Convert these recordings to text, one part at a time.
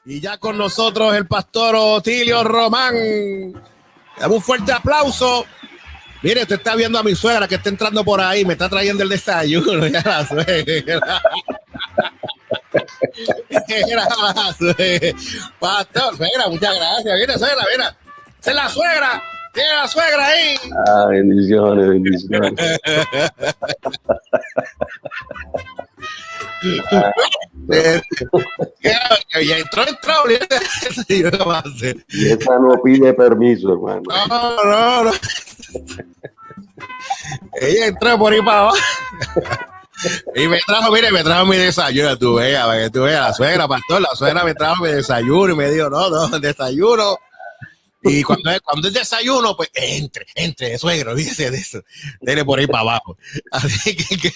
Y ya con nosotros el pastor Otilio Román. Dame un fuerte aplauso. Mire, usted está viendo a mi suegra que está entrando por ahí, me está trayendo el desayuno. Ya la suegra. La suegra. Pastor, suegra, muchas gracias. Viene, suegra, mira. Esa es la suegra. Tiene la suegra ahí. Ah, bendiciones, bendiciones. Ya entró. Y esa no pide permiso, hermano. No. Ella entró por ahí para abajo. Y me trajo mi desayuno, tú veas, para que tú veas, la suegra, pastor, la suegra me trajo mi desayuno y me dijo, no, desayuno. Y cuando es desayuno, pues entre, suegro, olvídese de eso. Dele por ahí para abajo. Así que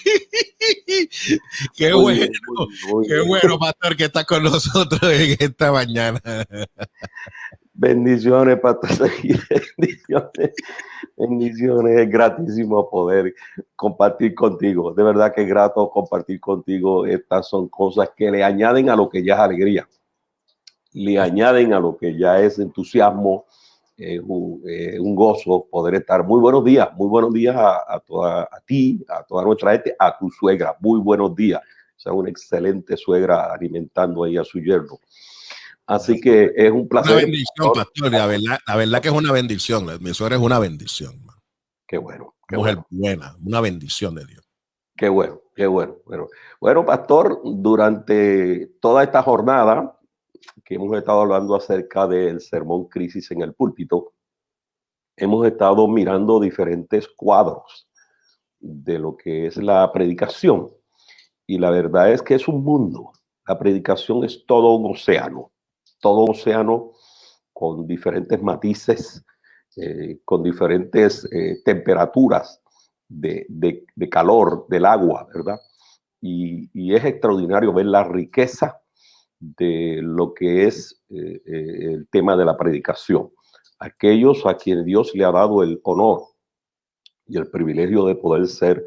qué bueno, pastor, que está con nosotros en esta mañana. Bendiciones, pastor. Bendiciones. Es gratísimo poder compartir contigo. De verdad que es grato compartir contigo. Estas son cosas que le añaden a lo que ya es alegría. Le añaden a lo que ya es entusiasmo, un gozo poder estar. Muy buenos días a ti, a toda nuestra gente, a tu suegra. Muy buenos días. O sea, una excelente suegra alimentando ahí a su yerno. Así que es un placer. Una bendición, pastor. La verdad que es una bendición. Mi suegra es una bendición. Man. Qué bueno. Mujer buena, una bendición de Dios. Qué bueno. Bueno, pastor, durante toda esta jornada que hemos estado hablando acerca del sermón Crisis en el Púlpito, hemos estado mirando diferentes cuadros de lo que es la predicación. Y la verdad es que es un mundo. La predicación es todo un océano con diferentes matices, con diferentes temperaturas de calor del agua, ¿verdad? Y es extraordinario ver la riqueza de lo que es el tema de la predicación. Aquellos a quienes Dios le ha dado el honor y el privilegio de poder ser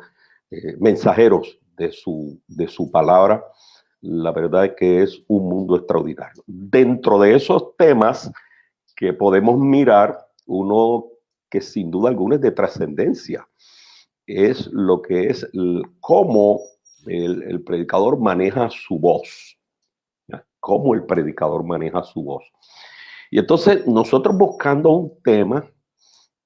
mensajeros de su palabra, la verdad es que es un mundo extraordinario. Dentro de esos temas que podemos mirar, uno que sin duda alguna es de trascendencia, es lo que es cómo el predicador maneja su voz. Cómo el predicador maneja su voz. Y entonces nosotros buscando un tema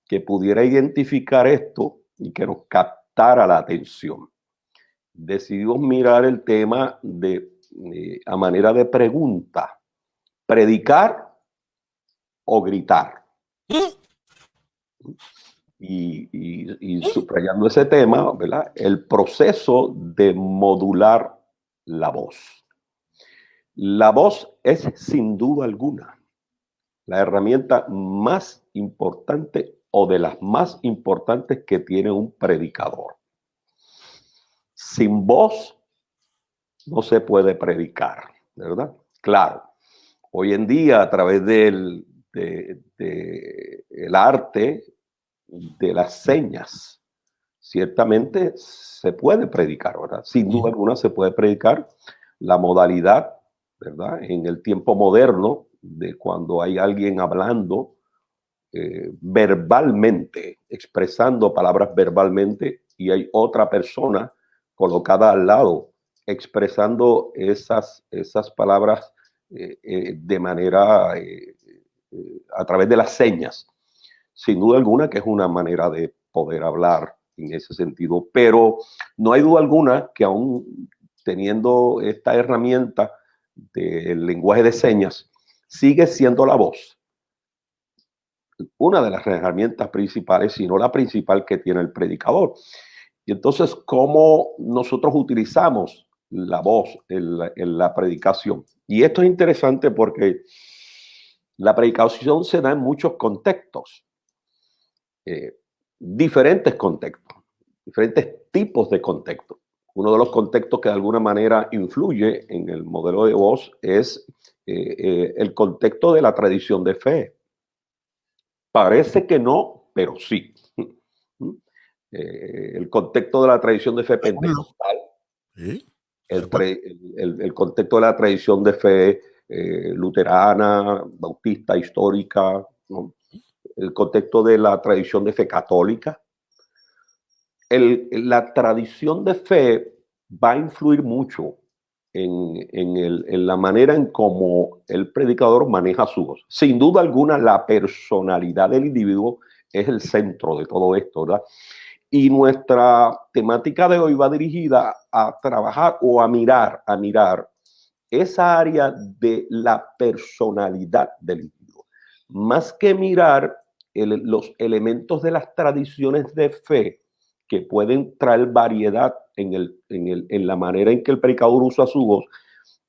que pudiera identificar esto y que nos captara la atención, decidimos mirar el tema a manera de pregunta: predicar o gritar. Y subrayando ese tema, ¿verdad? El proceso de modular la voz. La voz es sin duda alguna la herramienta más importante o de las más importantes que tiene un predicador. Sin voz no se puede predicar, ¿verdad? Claro, hoy en día a través del arte de las señas, ciertamente se puede predicar, ¿verdad? Sin duda alguna se puede predicar. La modalidad, ¿verdad? En el tiempo moderno, de cuando hay alguien hablando verbalmente, expresando palabras verbalmente, y hay otra persona colocada al lado, expresando esas palabras de manera a través de las señas. Sin duda alguna que es una manera de poder hablar en ese sentido, pero no hay duda alguna que aún teniendo esta herramienta del lenguaje de señas, sigue siendo la voz una de las herramientas principales, si no la principal que tiene el predicador. Y entonces, ¿cómo nosotros utilizamos la voz en la predicación? Y esto es interesante porque la predicación se da en muchos contextos, diferentes contextos, diferentes tipos de contextos. Uno de los contextos que de alguna manera influye en el modelo de voz es el contexto de la tradición de fe. Parece que no, pero sí. El contexto de la tradición de fe pentecostal, ¿Sí? el contexto de la tradición de fe luterana, bautista, histórica, ¿no? El contexto de la tradición de fe católica. La tradición de fe va a influir mucho en la manera en cómo el predicador maneja su voz. Sin duda alguna, la personalidad del individuo es el centro de todo esto, ¿verdad? Y nuestra temática de hoy va dirigida a trabajar o a mirar esa área de la personalidad del individuo. Más que mirar los elementos de las tradiciones de fe que pueden traer variedad en la manera en que el predicador usa su voz,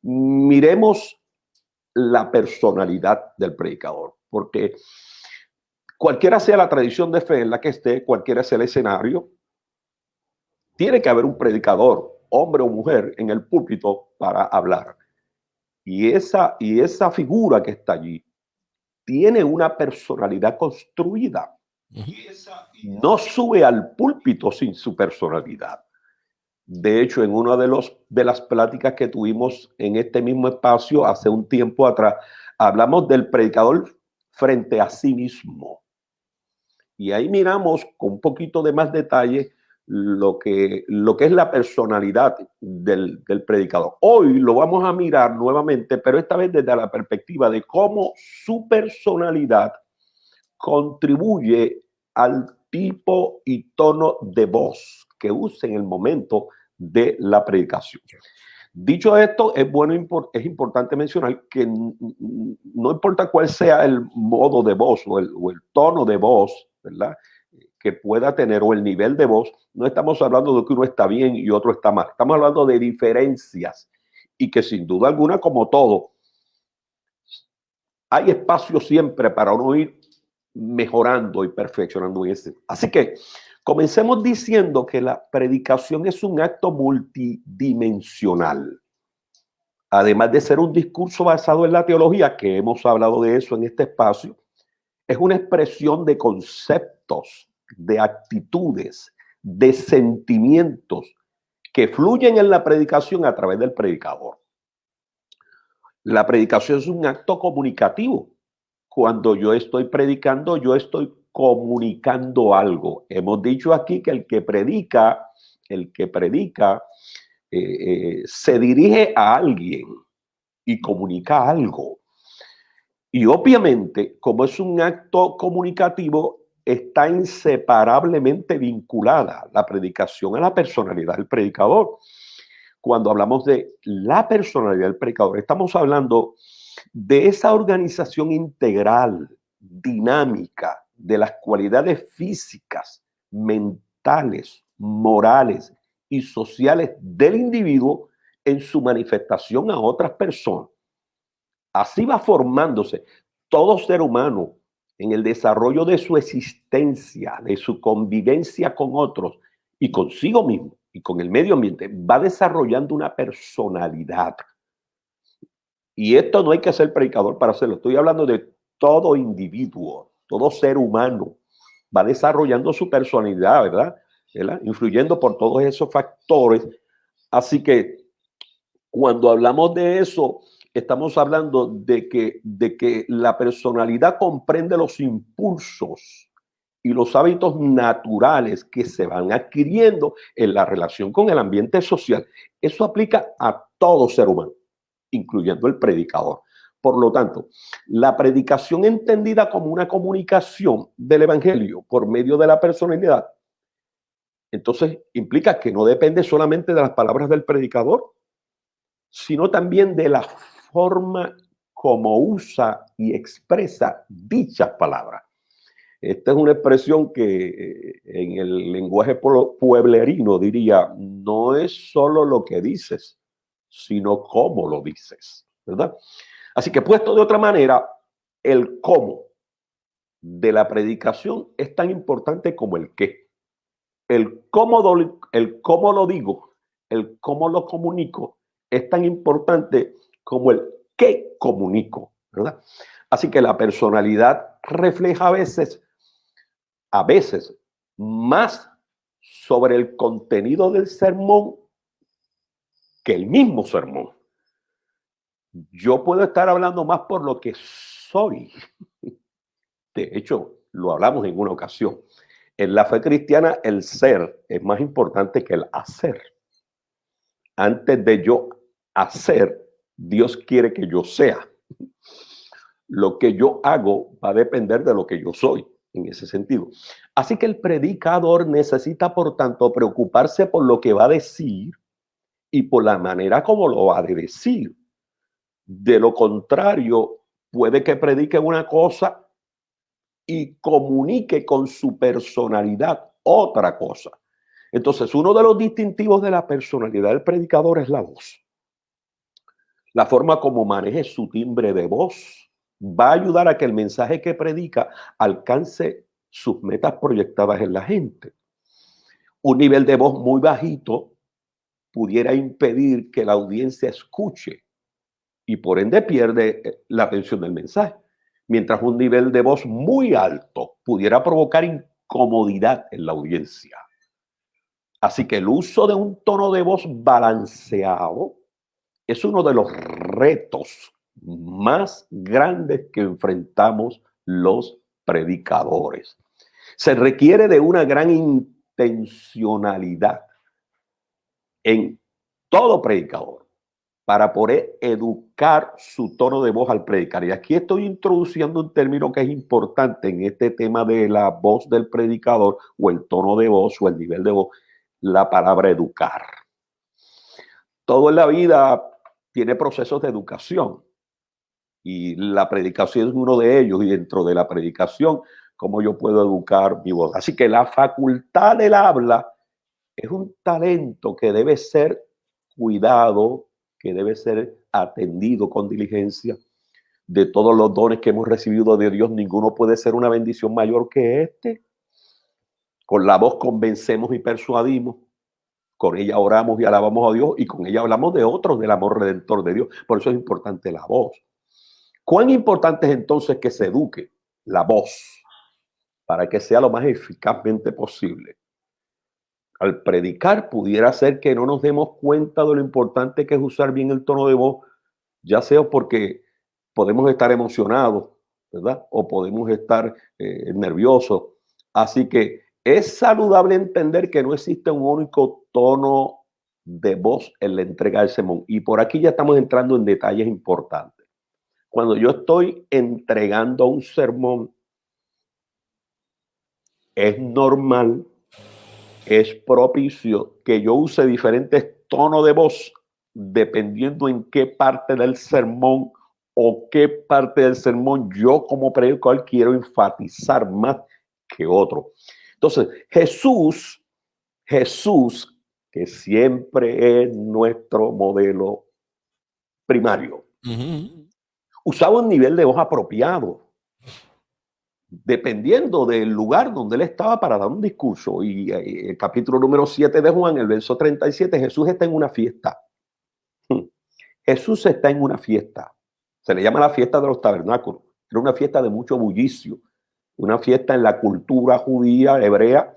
miremos la personalidad del predicador, porque cualquiera sea la tradición de fe en la que esté, cualquiera sea el escenario, tiene que haber un predicador, hombre o mujer, en el púlpito para hablar. Y esa figura que está allí tiene una personalidad construida. No sube al púlpito sin su personalidad. De hecho, en una de las pláticas que tuvimos en este mismo espacio hace un tiempo atrás, hablamos del predicador frente a sí mismo. Y ahí miramos con un poquito de más detalle lo que es la personalidad del predicador. Hoy lo vamos a mirar nuevamente, pero esta vez desde la perspectiva de cómo su personalidad contribuye al tipo y tono de voz que usa en el momento de la predicación. Dicho esto, es importante mencionar que no importa cuál sea el modo de voz o el tono de voz, ¿verdad?, que pueda tener, o el nivel de voz, no estamos hablando de que uno está bien y otro está mal. Estamos hablando de diferencias y que sin duda alguna, como todo, hay espacio siempre para uno ir mejorando y perfeccionando ese. Así que comencemos diciendo que la predicación es un acto multidimensional. Además de ser un discurso basado en la teología, que hemos hablado de eso en este espacio, es una expresión de conceptos, de actitudes, de sentimientos que fluyen en la predicación a través del predicador. La predicación es un acto comunicativo. Cuando yo estoy predicando, yo estoy comunicando algo. Hemos dicho aquí que el que predica se dirige a alguien y comunica algo. Y obviamente, como es un acto comunicativo, está inseparablemente vinculada la predicación a la personalidad del predicador. Cuando hablamos de la personalidad del predicador, estamos hablando de esa organización integral, dinámica, de las cualidades físicas, mentales, morales y sociales del individuo en su manifestación a otras personas. Así va formándose todo ser humano en el desarrollo de su existencia, de su convivencia con otros y consigo mismo y con el medio ambiente. Va desarrollando una personalidad. Y esto no hay que ser predicador para hacerlo. Estoy hablando de todo individuo, todo ser humano. Va desarrollando su personalidad, ¿verdad? Influyendo por todos esos factores. Así que cuando hablamos de eso, estamos hablando de que la personalidad comprende los impulsos y los hábitos naturales que se van adquiriendo en la relación con el ambiente social. Eso aplica a todo ser humano, incluyendo el predicador. Por lo tanto, la predicación entendida como una comunicación del evangelio por medio de la personalidad, entonces implica que no depende solamente de las palabras del predicador, sino también de la forma como usa y expresa dichas palabras. Esta es una expresión que en el lenguaje pueblerino diría, no es solo lo que dices, sino cómo lo dices, ¿verdad? Así que puesto de otra manera, el cómo de la predicación es tan importante como el qué. El cómo lo digo, el cómo lo comunico, es tan importante como el qué comunico, ¿verdad? Así que la personalidad refleja a veces más sobre el contenido del sermón que el mismo sermón. Yo puedo estar hablando más por lo que soy. De hecho, lo hablamos en una ocasión. En la fe cristiana, el ser es más importante que el hacer. Antes de yo hacer, Dios quiere que yo sea. Lo que yo hago va a depender de lo que yo soy, en ese sentido. Así que el predicador necesita, por tanto, preocuparse por lo que va a decir y por la manera como lo va a decir. De lo contrario, puede que predique una cosa y comunique con su personalidad otra cosa. Entonces, uno de los distintivos de la personalidad del predicador es la voz. La forma como maneje su timbre de voz va a ayudar a que el mensaje que predica alcance sus metas proyectadas en la gente. Un nivel de voz muy bajito pudiera impedir que la audiencia escuche y por ende pierde la atención del mensaje. Mientras un nivel de voz muy alto pudiera provocar incomodidad en la audiencia. Así que el uso de un tono de voz balanceado es uno de los retos más grandes que enfrentamos los predicadores. Se requiere de una gran intencionalidad en todo predicador para poder educar su tono de voz al predicar. Y aquí estoy introduciendo un término que es importante en este tema de la voz del predicador o el tono de voz o el nivel de voz, la palabra educar. Todo en la vida tiene procesos de educación y la predicación es uno de ellos, y dentro de la predicación, ¿cómo yo puedo educar mi voz? Así que la facultad del habla es un talento que debe ser cuidado, que debe ser atendido con diligencia. De todos los dones que hemos recibido de Dios, ninguno puede ser una bendición mayor que este. Con la voz convencemos y persuadimos. Con ella oramos y alabamos a Dios, y con ella hablamos de otros, del amor redentor de Dios. Por eso es importante la voz. ¿Cuán importante es entonces que se eduque la voz para que sea lo más eficazmente posible? Al predicar pudiera ser que no nos demos cuenta de lo importante que es usar bien el tono de voz, ya sea porque podemos estar emocionados, ¿verdad? O podemos estar nerviosos. Así que es saludable entender que no existe un único tono de voz en la entrega del sermón. Y por aquí ya estamos entrando en detalles importantes. Cuando yo estoy entregando un sermón, es normal, es propicio que yo use diferentes tonos de voz dependiendo en qué parte del sermón o qué parte del sermón yo como predicador quiero enfatizar más que otro. Entonces, Jesús, que siempre es nuestro modelo primario, usaba un nivel de voz apropiado, dependiendo del lugar donde él estaba para dar un discurso. Y el capítulo número 7 de Juan, el verso 37, Jesús está en una fiesta. Jesús está en una fiesta. Se le llama la fiesta de los tabernáculos. Era una fiesta de mucho bullicio, una fiesta en la cultura judía, hebrea,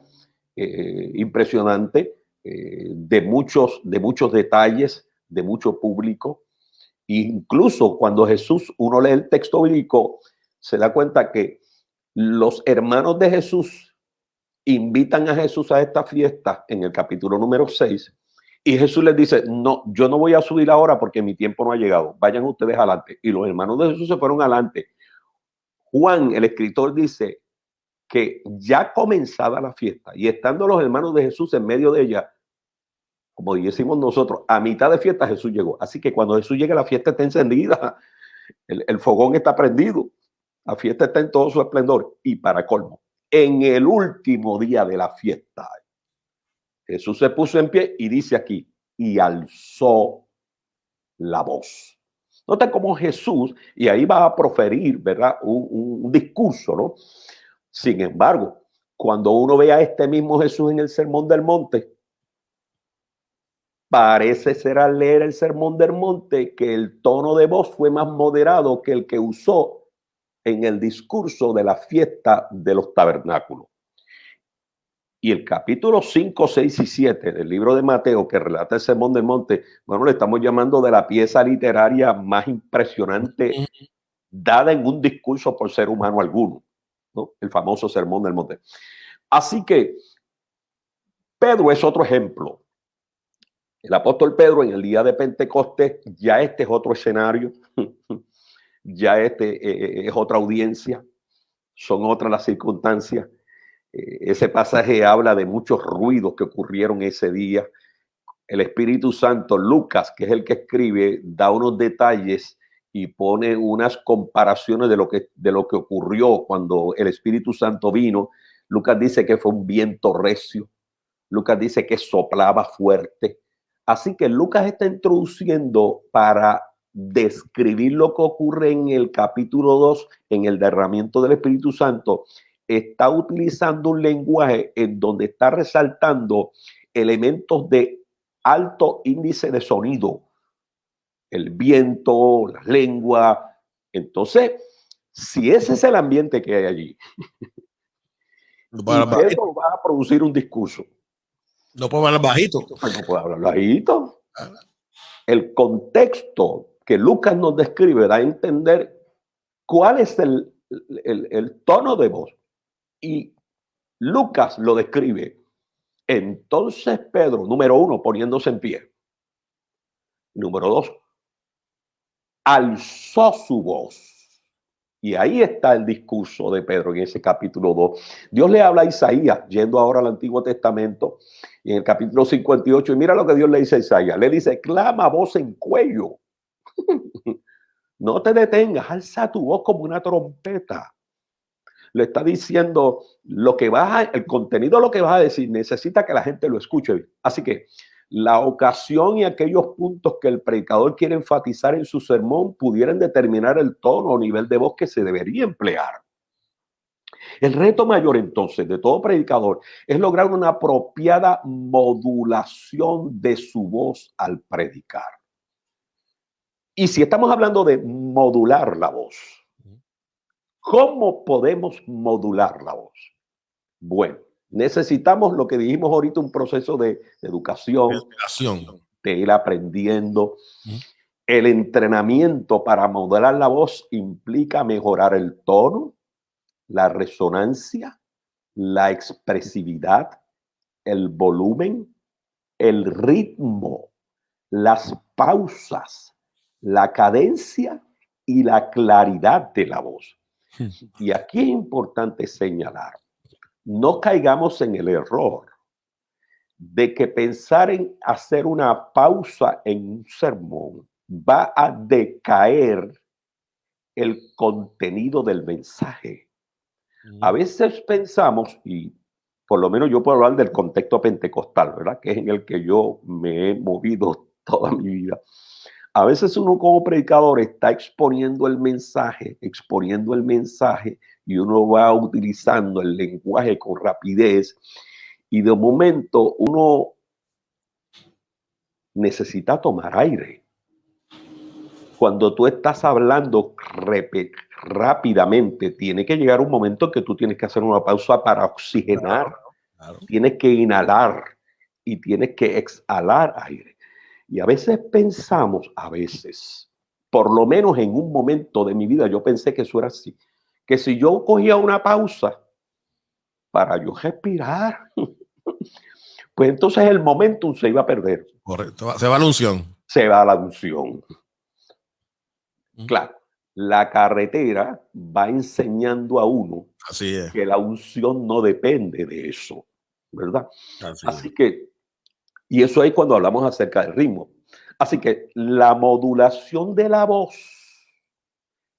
impresionante, de muchos detalles, de mucho público. Incluso cuando Jesús, uno lee el texto bíblico, se da cuenta que los hermanos de Jesús invitan a Jesús a esta fiesta en el capítulo número 6 y Jesús les dice, no, yo no voy a subir ahora porque mi tiempo no ha llegado, vayan ustedes adelante. Y los hermanos de Jesús se fueron adelante. Juan, el escritor, dice que ya comenzada la fiesta y estando los hermanos de Jesús en medio de ella, como decimos nosotros, a mitad de fiesta Jesús llegó. Así que cuando Jesús llega, la fiesta está encendida, el fogón está prendido, la fiesta está en todo su esplendor. Y para colmo, en el último día de la fiesta, Jesús se puso en pie y dice aquí, y alzó la voz. Nota cómo Jesús, y ahí va a proferir, ¿verdad? Un discurso, ¿no? Sin embargo, cuando uno ve a este mismo Jesús en el Sermón del Monte, parece ser al leer el Sermón del Monte que el tono de voz fue más moderado que el que usó en el discurso de la fiesta de los tabernáculos. Y el capítulo 5, 6 y 7 del libro de Mateo, que relata el Sermón del Monte, bueno, le estamos llamando de la pieza literaria más impresionante dada en un discurso por ser humano alguno, ¿no? El famoso Sermón del Monte. Así que Pedro es otro ejemplo. El apóstol Pedro en el día de Pentecostés, ya este es otro escenario, ya este es otra audiencia, son otras las circunstancias. Ese pasaje habla de muchos ruidos que ocurrieron ese día. El Espíritu Santo, Lucas, que es el que escribe, da unos detalles y pone unas comparaciones de lo que ocurrió cuando el Espíritu Santo vino. Lucas dice que fue un viento recio. Lucas dice que soplaba fuerte. Así que Lucas está introduciendo para describir lo que ocurre en el capítulo 2, en el derramamiento del Espíritu Santo, está utilizando un lenguaje en donde está resaltando elementos de alto índice de sonido, el viento, la lengua. Entonces, si ese es el ambiente que hay allí, y Pedro va a producir un discurso, no puedo hablar bajito. No puedo hablar bajito. El contexto que Lucas nos describe da a entender cuál es el tono de voz. Y Lucas lo describe. Entonces Pedro, número 1, poniéndose en pie. Número 2, alzó su voz. Y ahí está el discurso de Pedro en ese capítulo 2. Dios le habla a Isaías, yendo ahora al Antiguo Testamento, y en el capítulo 58, y mira lo que Dios le dice a Isaías. Le dice, clama voz en cuello. No te detengas, alza tu voz como una trompeta. Le está diciendo el contenido de lo que vas a decir, necesita que la gente lo escuche. Así que la ocasión y aquellos puntos que el predicador quiere enfatizar en su sermón pudieran determinar el tono o nivel de voz que se debería emplear. El reto mayor entonces de todo predicador es lograr una apropiada modulación de su voz al predicar. Y si estamos hablando de modular la voz, ¿cómo podemos modular la voz? Bueno, necesitamos lo que dijimos ahorita, un proceso de educación, de ir aprendiendo. El entrenamiento para modular la voz implica mejorar el tono, la resonancia, la expresividad, el volumen, el ritmo, las pausas, la cadencia y la claridad de la voz. Y aquí es importante señalar, no caigamos en el error de que pensar en hacer una pausa en un sermón va a decaer el contenido del mensaje. A veces pensamos, y por lo menos yo puedo hablar del contexto pentecostal, ¿verdad? Que es en el que yo me he movido toda mi vida. A veces uno como predicador está exponiendo el mensaje, y uno va utilizando el lenguaje con rapidez y de momento uno necesita tomar aire. Cuando tú estás hablando rápidamente, tiene que llegar un momento en que tú tienes que hacer una pausa para oxigenar. Claro. Tienes que inhalar y tienes que exhalar aire. Y a veces pensamos, por lo menos en un momento de mi vida, yo pensé que eso era así, que si yo cogía una pausa para yo respirar, pues entonces el momentum se iba a perder. Correcto, se va la unción. Se va la unción. Claro, la carretera va enseñando a uno que la unción no depende de eso, ¿verdad? Así que, y eso es cuando hablamos acerca del ritmo. Así que la modulación de la voz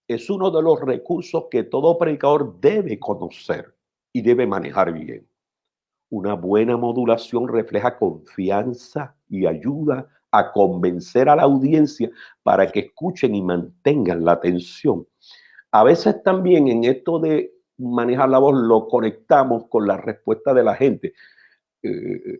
es uno de los recursos que todo predicador debe conocer y debe manejar bien. Una buena modulación refleja confianza y ayuda a convencer a la audiencia para que escuchen y mantengan la atención. A veces también en esto de manejar la voz lo conectamos con la respuesta de la gente.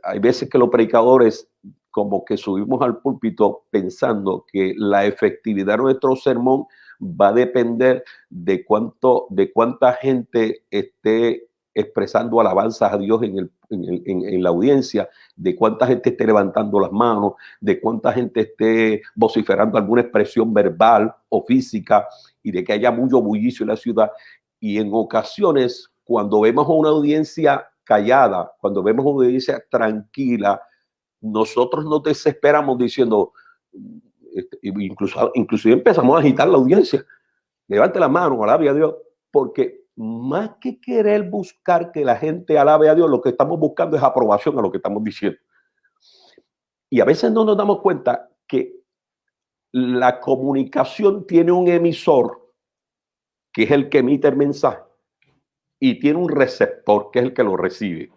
Hay veces que los predicadores como que subimos al púlpito pensando que la efectividad de nuestro sermón va a depender de cuánta gente esté expresando alabanzas a Dios en la audiencia, de cuánta gente esté levantando las manos, de cuánta gente esté vociferando alguna expresión verbal o física, y de que haya mucho bullicio en la ciudad. Y en ocasiones, cuando vemos a una audiencia callada, cuando vemos a una audiencia tranquila, nosotros nos desesperamos diciendo, inclusive empezamos a agitar la audiencia. Levante la mano, alabe a Dios, porque más que querer buscar que la gente alabe a Dios, lo que estamos buscando es aprobación a lo que estamos diciendo. Y a veces no nos damos cuenta que la comunicación tiene un emisor, que es el que emite el mensaje, y tiene un receptor, que es el que lo recibe.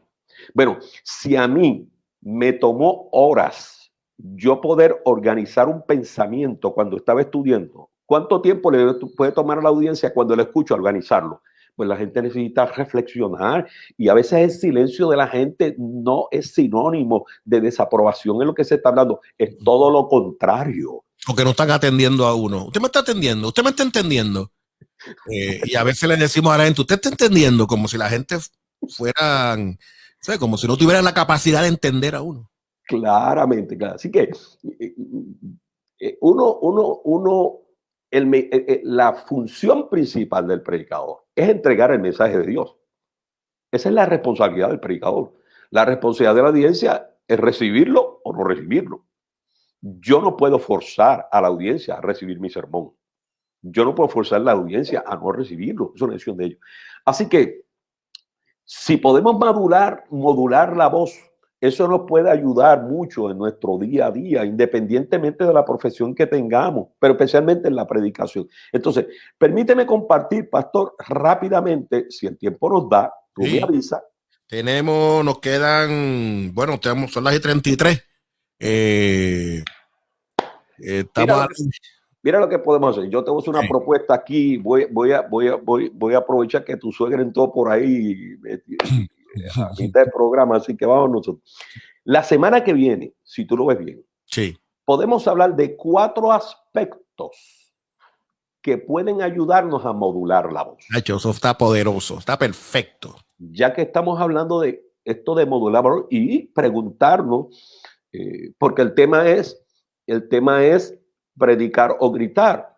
Bueno, si a mí me tomó horas yo poder organizar un pensamiento cuando estaba estudiando, ¿cuánto tiempo le puede tomar a la audiencia cuando le escucho organizarlo? Pues la gente necesita reflexionar, y a veces el silencio de la gente no es sinónimo de desaprobación en lo que se está hablando, es todo lo contrario. O que no están atendiendo a uno. Usted me está atendiendo, usted me está entendiendo. Y a veces le decimos a la gente, usted está entendiendo, como si la gente fueran, ¿sabes? Como si no tuvieran la capacidad de entender a uno. Claramente, claro. Así que la función principal del predicador es entregar el mensaje de Dios. Esa es la responsabilidad del predicador. La responsabilidad de la audiencia es recibirlo o no recibirlo. Yo no puedo forzar a la audiencia a recibir mi sermón. Yo no puedo forzar a la audiencia a no recibirlo. Es una decisión de ellos. Así que si podemos modular la voz, eso nos puede ayudar mucho en nuestro día a día, independientemente de la profesión que tengamos, pero especialmente en la predicación. Entonces, permíteme compartir, pastor, rápidamente, si el tiempo nos da, tú me avisas. Nos quedan, bueno, son las 33. Mira lo que podemos hacer. Yo te voy a hacer una propuesta aquí. Voy a aprovechar que tu suegra entró por ahí a mitad del programa, así que vamos nosotros. La semana que viene, si tú lo ves bien, podemos hablar de 4 aspectos que pueden ayudarnos a modular la voz. Eso está poderoso, está perfecto. Ya que estamos hablando de esto de modular la voz y preguntarnos, porque el tema es predicar o gritar.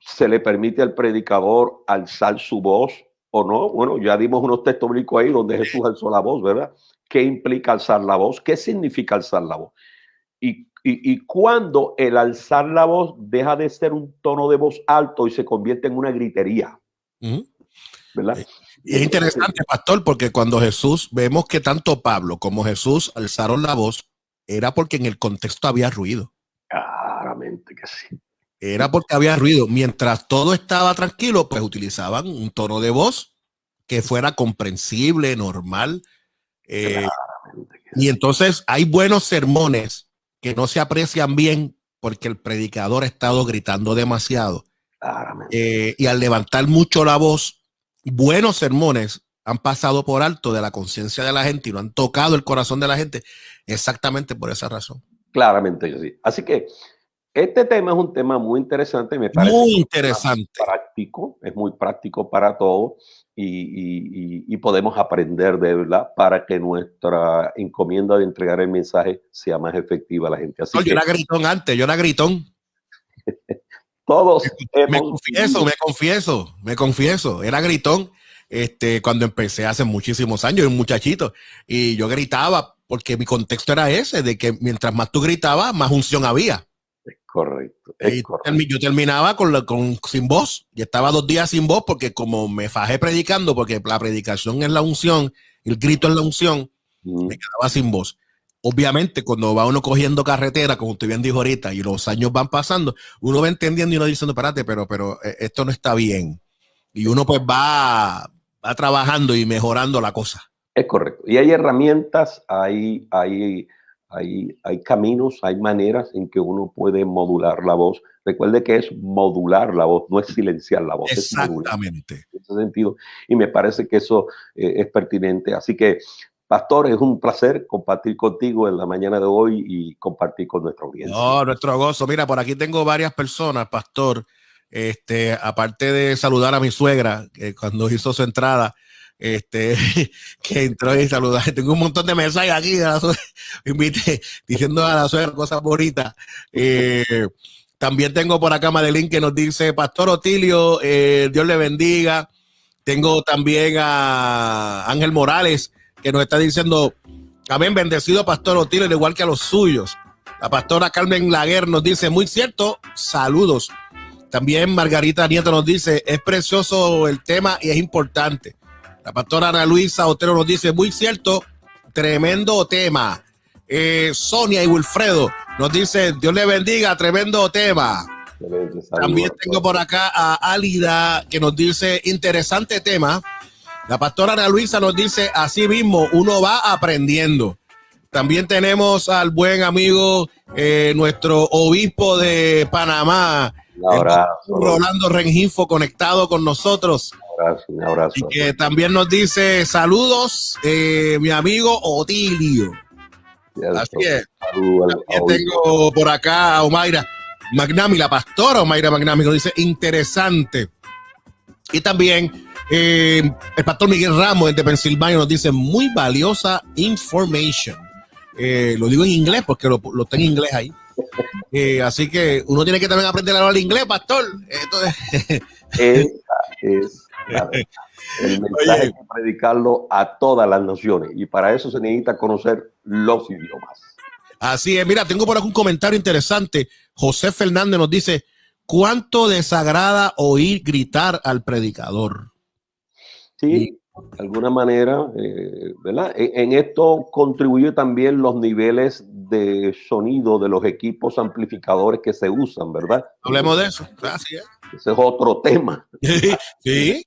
¿Se le permite al predicador alzar su voz o no? Bueno, ya dimos unos textos bíblicos ahí donde Jesús alzó la voz, ¿verdad? ¿Qué implica alzar la voz? ¿Qué significa alzar la voz? Y cuando el alzar la voz deja de ser un tono de voz alto y se convierte en una gritería. ¿Verdad? Y es interesante, pastor, porque cuando vemos que tanto Pablo como Jesús alzaron la voz, era porque en el contexto había ruido. Claramente que sí. Era porque había ruido. Mientras todo estaba tranquilo, pues utilizaban un tono de voz que fuera comprensible, normal. Y entonces hay buenos sermones que no se aprecian bien porque el predicador ha estado gritando demasiado. Y al levantar mucho la voz, buenos sermones han pasado por alto de la conciencia de la gente y no han tocado el corazón de la gente exactamente por esa razón. Claramente que sí. Así que este tema es un tema muy interesante, me parece. Muy interesante. Es muy práctico para todos y podemos aprender de verdad para que nuestra encomienda de entregar el mensaje sea más efectiva a la gente. Así yo era gritón antes, yo era gritón. Todos me confieso, era gritón cuando empecé hace muchísimos años, un muchachito, y yo gritaba porque mi contexto era ese, de que mientras más tú gritabas, más unción había. Correcto. Yo terminaba sin voz y estaba 2 días sin voz porque como me fajé predicando, porque la predicación es la unción, el grito es la unción, me quedaba sin voz. Obviamente, cuando va uno cogiendo carretera, como usted bien dijo ahorita, y los años van pasando, uno va entendiendo y uno diciendo, espérate, pero esto no está bien. Y uno pues va trabajando y mejorando la cosa. Es correcto. Y hay herramientas, hay caminos, hay maneras en que uno puede modular la voz. Recuerde que es modular la voz, no es silenciar la voz. Exactamente. Es en ese sentido. Y me parece que eso es pertinente. Así que, pastor, es un placer compartir contigo en la mañana de hoy y compartir con nuestra audiencia. No, nuestro gozo. Mira, por aquí tengo varias personas, pastor. Aparte de saludar a mi suegra, que cuando hizo su entrada, que entró y saludó. Tengo un montón de mensajes aquí de la suegra, diciendo a la suegra cosas bonitas. También tengo por acá Madeline que nos dice, Pastor Otilio, Dios le bendiga. Tengo también a Ángel Morales que nos está diciendo, amén, bendecido Pastor Otilio, al igual que a los suyos. La pastora Carmen Laguer nos dice, muy cierto, saludos. También Margarita Nieto nos dice, es precioso el tema y es importante. La pastora Ana Luisa Otero nos dice, muy cierto, tremendo tema. Sonia y Wilfredo nos dice, Dios le bendiga, tremendo tema. También tengo por acá a Álida que nos dice, interesante tema. La pastora Ana Luisa nos dice, así mismo, uno va aprendiendo. También tenemos al buen amigo, nuestro obispo de Panamá, Rolando Rengifo, conectado con nosotros. Un abrazo. Y que también nos dice, saludos, mi amigo Otilio. Así es. También tengo por acá a Omaira Magnami, la pastora Omaira Magnami, nos dice, interesante. Y también el pastor Miguel Ramos de Pensilvania nos dice, muy valiosa information. Lo digo en inglés porque lo tengo en inglés ahí. Así que uno tiene que también aprender a hablar inglés, pastor. Entonces, el mensaje hay que predicarlo a todas las naciones y para eso se necesita conocer los idiomas. Así es. Mira, tengo por aquí un comentario interesante. José Fernández nos dice, ¿cuánto desagrada oír gritar al predicador? Sí, de alguna manera, ¿verdad? En esto contribuye también los niveles de sonido de los equipos amplificadores que se usan, ¿verdad? Hablemos de eso. Gracias. Ese es otro tema. Sí.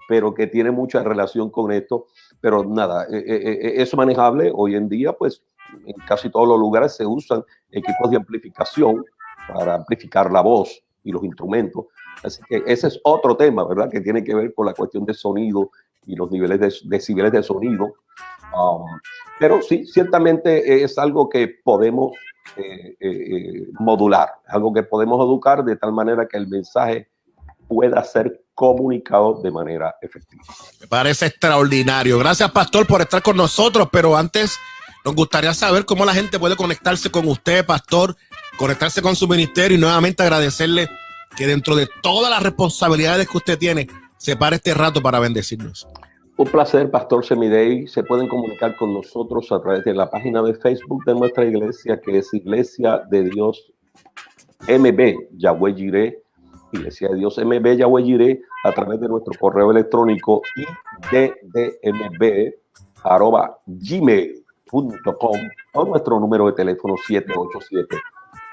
Pero que tiene mucha relación con esto. Pero nada, es manejable. Hoy en día, pues, en casi todos los lugares se usan equipos de amplificación para amplificar la voz y los instrumentos. Así que ese es otro tema, ¿verdad? Que tiene que ver con la cuestión de sonido y los niveles de decibeles de sonido. Pero sí, ciertamente es algo que podemos modular, algo que podemos educar de tal manera que el mensaje pueda ser comunicado de manera efectiva. Me parece extraordinario. Gracias, pastor, por estar con nosotros, pero antes nos gustaría saber cómo la gente puede conectarse con usted, pastor, conectarse con su ministerio y nuevamente agradecerle que dentro de todas las responsabilidades que usted tiene, separe este rato para bendecirnos. Un placer, Pastor Semidey. Se pueden comunicar con nosotros a través de la página de Facebook de nuestra iglesia, que es Iglesia de Dios MB Yahweh Jireh, Iglesia de Dios MB Yahweh Jireh, a través de nuestro correo electrónico iddmb@gmail.com o nuestro número de teléfono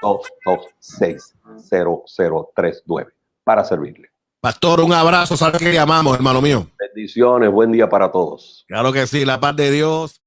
787-226-0039 para servirle. Pastor, un abrazo, sabe que le amamos, hermano mío. Bendiciones, buen día para todos. Claro que sí, la paz de Dios.